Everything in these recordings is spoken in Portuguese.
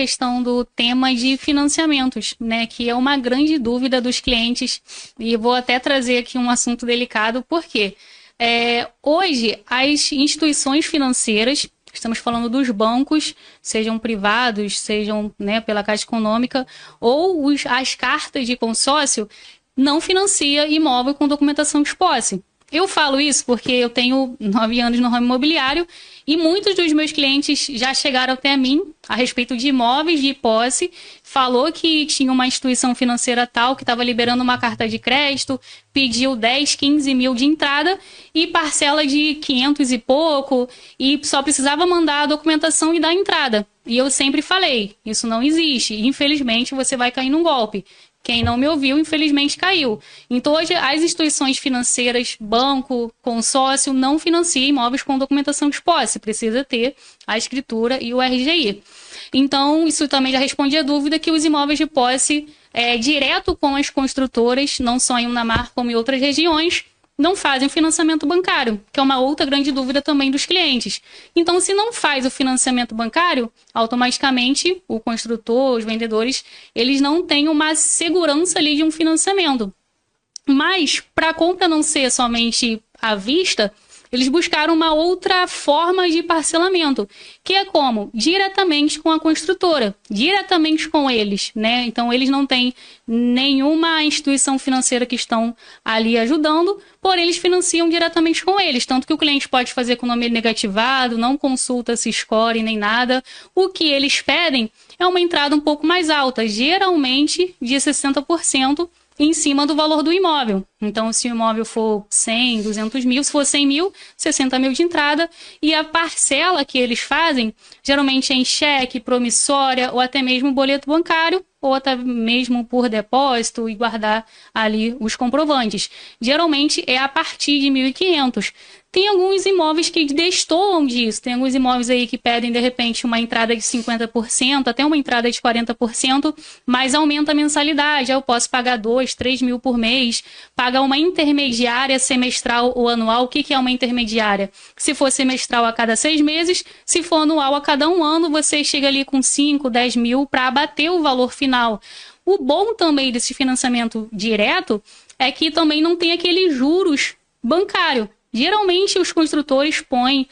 questão do tema de financiamentos, né, que é uma grande dúvida dos clientes, e vou até trazer aqui um assunto delicado, porque hoje as instituições financeiras, estamos falando dos bancos, sejam privados, sejam, né, pela Caixa Econômica, ou as cartas de consórcio, não financia imóvel com documentação de posse. Eu falo isso porque eu tenho 9 anos no ramo imobiliário e muitos dos meus clientes já chegaram até mim a respeito de imóveis de posse, falou que tinha uma instituição financeira tal que estava liberando uma carta de crédito, pediu 10, 15 mil de entrada e parcela de 500 e pouco, e só precisava mandar a documentação e dar a entrada. E eu sempre falei, isso não existe, infelizmente você vai cair num golpe. Quem não me ouviu, infelizmente, caiu. Então, hoje, as instituições financeiras, banco, consórcio, não financiam imóveis com documentação de posse. Precisa ter a escritura e o RGI. Então, isso também já responde a dúvida que os imóveis de posse, direto com as construtoras, não só em Unamar como em outras regiões, não fazem o financiamento bancário, que é uma outra grande dúvida também dos clientes. Então, se não faz o financiamento bancário, automaticamente o construtor, os vendedores, eles não têm uma segurança ali de um financiamento. Mas, para a compra não ser somente à vista, eles buscaram uma outra forma de parcelamento, que é como? Diretamente com a construtora, diretamente com eles, né? Então, eles não têm nenhuma instituição financeira que estão ali ajudando, porém, eles financiam diretamente com eles, tanto que o cliente pode fazer com o nome negativado, não consulta se score nem nada. O que eles pedem é uma entrada um pouco mais alta, geralmente de 60%, em cima do valor do imóvel. Então, se o imóvel for 100, 200 mil, se for 100 mil, 60 mil de entrada, e a parcela que eles fazem, geralmente é em cheque, promissória, ou até mesmo boleto bancário, ou até mesmo por depósito e guardar ali os comprovantes. Geralmente é a partir de 1.500. Tem alguns imóveis que destoam disso, tem alguns imóveis aí que pedem, de repente, uma entrada de 50%, até uma entrada de 40%, mas aumenta a mensalidade. Eu posso pagar 2, 3 mil por mês, pagar uma intermediária semestral ou anual. O que é uma intermediária? Se for semestral a cada 6 meses, se for anual a cada 1 ano, você chega ali com 5, 10 mil para abater o valor final. O bom também desse financiamento direto é que também não tem aqueles juros bancários. Geralmente os construtores põem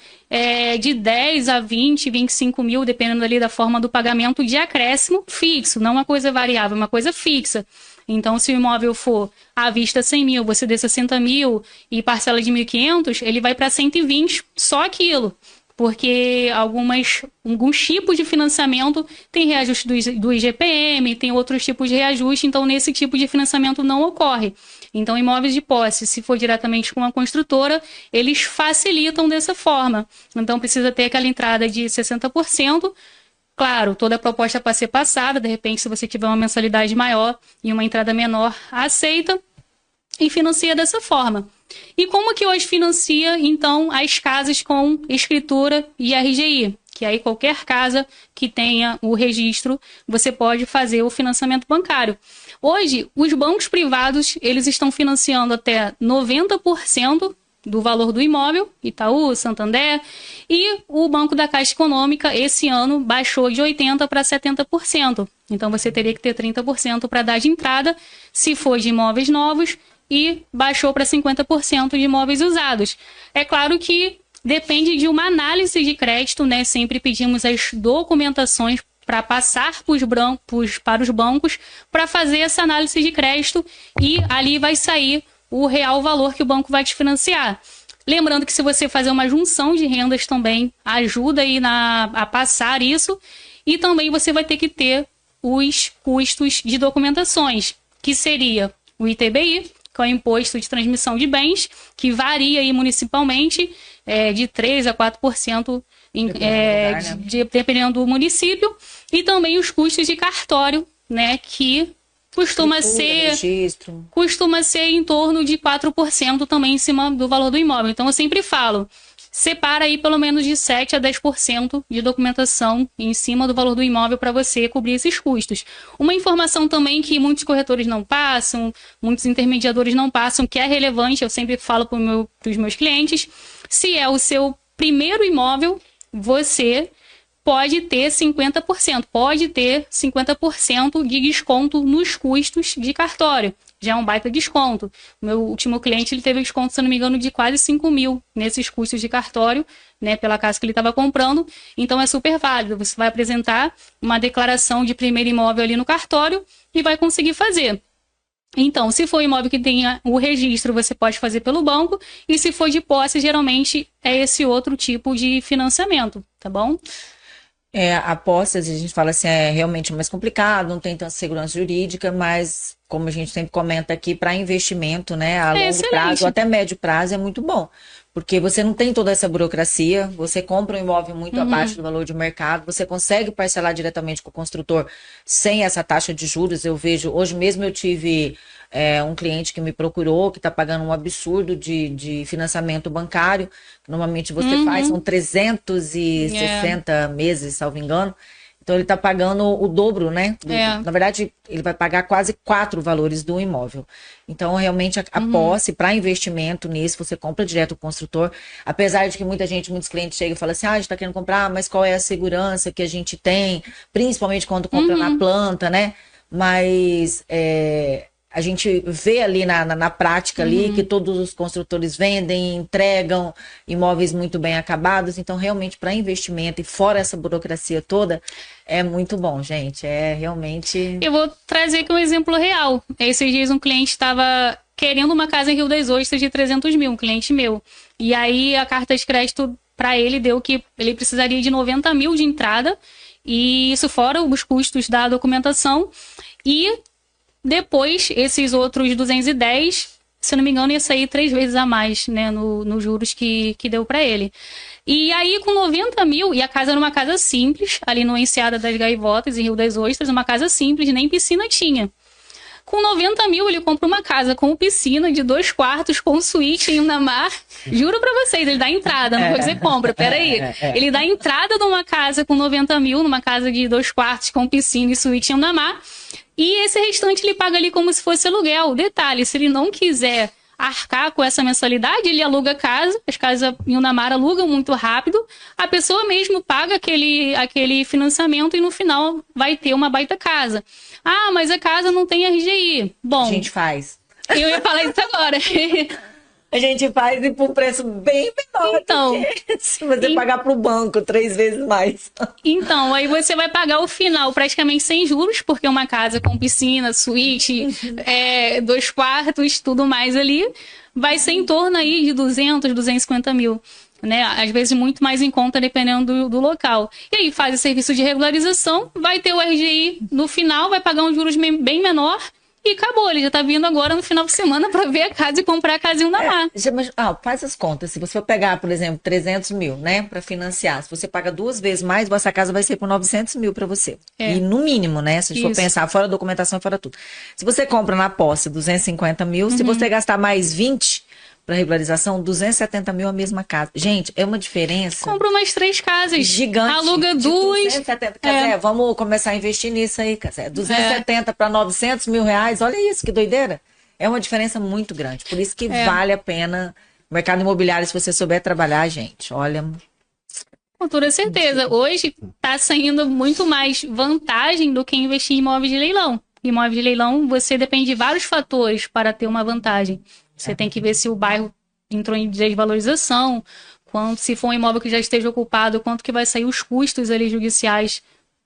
de 10 a 20, 25 mil, dependendo ali da forma do pagamento, de acréscimo fixo, não uma coisa variável, uma coisa fixa. Então, se o imóvel for à vista 100 mil, você dê 60 mil e parcela de 1.500, ele vai para 120, só aquilo. Porque alguns tipos de financiamento tem reajuste do IGPM, tem outros tipos de reajuste, então nesse tipo de financiamento não ocorre. Então, imóveis de posse, se for diretamente com a construtora, eles facilitam dessa forma. Então, precisa ter aquela entrada de 60%. Claro, toda a proposta para ser passada, de repente, se você tiver uma mensalidade maior e uma entrada menor, aceita e financia dessa forma. E como que hoje financia, então, as casas com escritura e RGI? Que aí qualquer casa que tenha o registro, você pode fazer o financiamento bancário. Hoje, os bancos privados, eles estão financiando até 90% do valor do imóvel, Itaú, Santander, e o Banco da Caixa Econômica, esse ano, baixou de 80% para 70%. Então, você teria que ter 30% para dar de entrada, se for de imóveis novos, e baixou para 50% de imóveis usados. É claro que depende de uma análise de crédito, né? Sempre pedimos as documentações para passar para os bancos para fazer essa análise de crédito e ali vai sair o real valor que o banco vai te financiar. Lembrando que se você fazer uma junção de rendas também ajuda aí a passar isso, e também você vai ter que ter os custos de documentações, que seria o ITBI, que é o Imposto de Transmissão de Bens, que varia aí municipalmente de 3% a 4%, dependendo do município, e também os custos de cartório, né, que costuma ser em torno de 4% também em cima do valor do imóvel. Então, eu sempre falo, separa aí pelo menos de 7% a 10% de documentação em cima do valor do imóvel para você cobrir esses custos. Uma informação também que muitos corretores não passam, muitos intermediadores não passam, que é relevante, eu sempre falo para os meus clientes, se é o seu primeiro imóvel, você pode ter 50%, pode ter 50% de desconto nos custos de cartório. Já é um baita desconto. O meu último cliente, ele teve desconto, se não me engano, de quase 5 mil nesses custos de cartório, né, pela casa que ele estava comprando. Então é super válido. Você vai apresentar uma declaração de primeiro imóvel ali no cartório e vai conseguir fazer. Então, se for imóvel que tenha o registro, você pode fazer pelo banco. E se for de posse, geralmente é esse outro tipo de financiamento, tá bom? A posse, a gente fala assim, é realmente mais complicado, não tem tanta segurança jurídica, mas como a gente sempre comenta aqui, para investimento, né, a longo prazo, até médio prazo, é muito bom. Porque você não tem toda essa burocracia, você compra um imóvel muito abaixo do valor de mercado, você consegue parcelar diretamente com o construtor sem essa taxa de juros. Eu vejo, hoje mesmo eu tive um cliente que me procurou, que está pagando um absurdo de financiamento bancário, que normalmente você faz, são 360 meses, salvo engano. Então ele está pagando o dobro, né? Na verdade, ele vai pagar quase 4 valores do imóvel. Então, realmente, a posse para investimento nisso, você compra direto do construtor. Apesar de que muitos clientes chegam e falam assim, a gente está querendo comprar, mas qual é a segurança que a gente tem? Principalmente quando compra na planta, né? Mas a gente vê ali na prática ali que todos os construtores vendem, entregam imóveis muito bem acabados. Então, realmente, para investimento e fora essa burocracia toda, é muito bom, gente. É realmente... Eu vou trazer aqui um exemplo real. Esses dias um cliente estava querendo uma casa em Rio das Ostras de 300 mil, um cliente meu. E aí a carta de crédito para ele deu que ele precisaria de 90 mil de entrada. E isso fora os custos da documentação. E depois, esses outros 210, se eu não me engano, ia sair 3 vezes a mais, né, nos juros que deu para ele. E aí, com 90 mil, e a casa era uma casa simples, ali no Enseada das Gaivotas, em Rio das Ostras, uma casa simples, nem piscina tinha. Com 90 mil, ele compra uma casa com piscina de 2 quartos, com suíte em Unamar. Juro pra vocês, ele dá entrada, não vou dizer compra, peraí. Ele dá entrada numa casa com 90 mil, numa casa de 2 quartos, com piscina e suíte em Unamar. E esse restante ele paga ali como se fosse aluguel. Detalhe, se ele não quiser arcar com essa mensalidade, ele aluga a casa. As casas em Unamar alugam muito rápido. A pessoa mesmo paga aquele financiamento e no final vai ter uma baita casa. Ah, mas a casa não tem RGI. Bom, a gente faz. Eu ia falar isso agora. A gente faz e por um preço bem menor. Então, se você pagar para o banco 3 vezes mais. Então, aí você vai pagar o final praticamente sem juros, porque é uma casa com piscina, suíte, 2 quartos, tudo mais ali, vai ser em torno aí de 200, 250 mil. Né? Às vezes muito mais em conta, dependendo do local. E aí faz o serviço de regularização, vai ter o RGI no final, vai pagar um juros bem menor. E acabou, ele já tá vindo agora no final de semana para ver a casa e comprar a casa em Unamar. Faz as contas. Se você for pegar, por exemplo, 300 mil, né, para financiar, se você paga 2 vezes mais, essa casa vai ser por 900 mil para você. E no mínimo, né, se a gente for pensar, fora documentação, fora tudo. Se você compra na posse 250 mil, se você gastar mais 20 para regularização, 270 mil a mesma casa. Gente, é uma diferença. Compra umas 3 casas. Gigante. Aluga 2. 270. Vamos começar a investir nisso aí, Casé. 270 para 900 mil reais. Olha isso, que doideira. É uma diferença muito grande. Por isso que vale a pena. O mercado imobiliário, se você souber trabalhar, gente, olha... Com toda certeza. Hoje está saindo muito mais vantagem do que investir em imóveis de leilão. Imóveis de leilão, você depende de vários fatores para ter uma vantagem. Você tem que ver se o bairro entrou em desvalorização, se for um imóvel que já esteja ocupado, quanto que vai sair os custos ali judiciais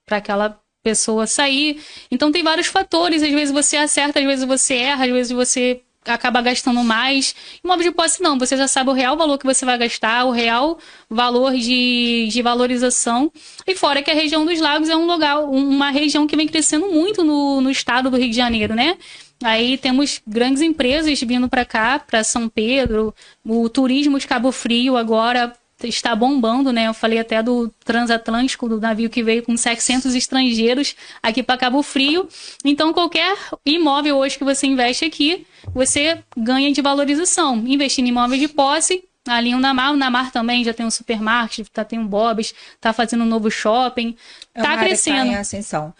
para aquela pessoa sair. Então tem vários fatores, às vezes você acerta, às vezes você erra, às vezes você acaba gastando mais. Imóvel de posse não, você já sabe o real valor que você vai gastar, o real valor de valorização. E fora que a região dos lagos é um lugar, uma região que vem crescendo muito no estado do Rio de Janeiro, né? Aí temos grandes empresas vindo para cá, para São Pedro, o turismo de Cabo Frio agora está bombando, né? Eu falei até do transatlântico, do navio que veio com 700 estrangeiros aqui para Cabo Frio. Então, qualquer imóvel hoje que você investe aqui, você ganha de valorização. Investindo em imóvel de posse, ali em Unamar, o Unamar também já tem um supermarket, tem um Bob's, está fazendo um novo shopping, está crescendo. Tá em ascensão.